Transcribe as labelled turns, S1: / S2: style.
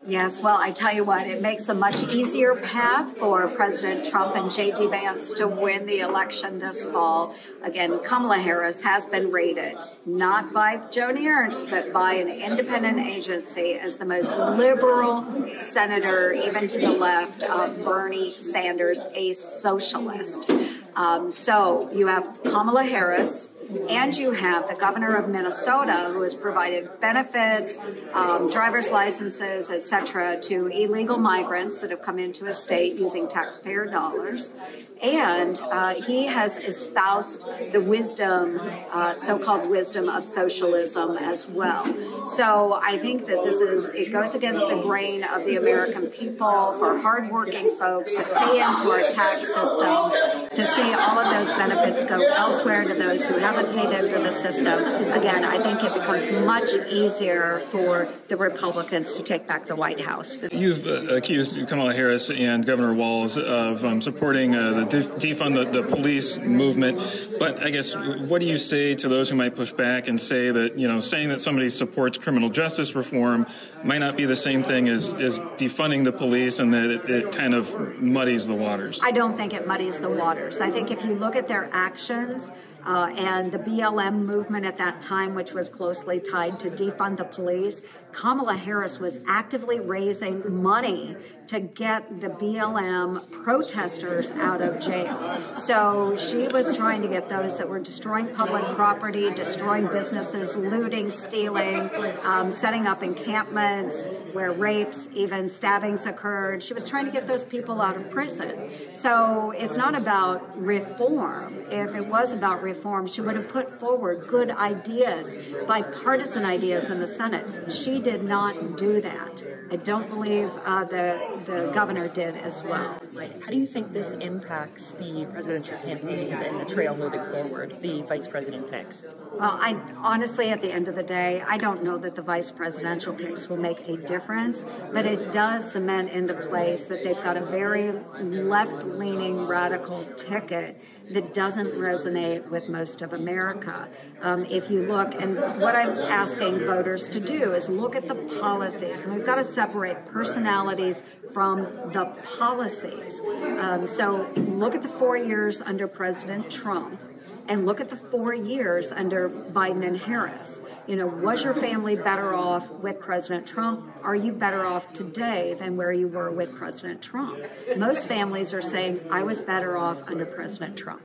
S1: Yes, well, I tell you what, it makes a much easier path for President Trump and J.D. Vance to win the election this fall. Again, Kamala Harris has been rated, not by Joni Ernst, but by an independent agency as the most liberal senator, even to the left of Bernie Sanders, a socialist. So you have Kamala Harris, and you have the governor of Minnesota, who has provided benefits, driver's licenses, etc., to illegal migrants that have come into his state using taxpayer dollars. And he has espoused the wisdom, so-called wisdom of socialism as well. So I think that it goes against the grain of the American people for hardworking folks that pay into our tax system to see all of those benefits go elsewhere to those who haven't paid into the system. Again, I think it becomes much easier for the Republicans to take back the White House.
S2: You've accused Kamala Harris and Governor Walz of supporting the defund the police movement. But I guess, what do you say to those who might push back and say that, saying that somebody supports criminal justice reform might not be the same thing as defunding the police, and that it kind of muddies the waters?
S1: I don't think it muddies the waters. I think if you look at their actions, and the BLM movement at that time, which was closely tied to defund the police, Kamala Harris was actively raising money to get the BLM protesters out of jail. So she was trying to get those that were destroying public property, destroying businesses, looting, stealing, setting up encampments where rapes, even stabbings occurred. She was trying to get those people out of prison. So it's not about reform. If it was about reform, she would have put forward good ideas, bipartisan ideas in the Senate. She did not do that. I don't believe the governor did as well.
S3: Right. How do you think this impacts the presidential campaigns and the trail moving forward, the vice president picks?
S1: Well, honestly, at the end of the day, I don't know that the vice presidential picks will make a difference, but it does cement into place that they've got a very left-leaning radical ticket that doesn't resonate with most of America. If you look, and what I'm asking voters to do is look at the policies, and we've got to separate personalities from the policies. So look at the 4 years under President Trump, and look at the 4 years under Biden and Harris. Was your family better off with President Trump? Are you better off today than where you were with President Trump? Most families are saying, I was better off under President Trump.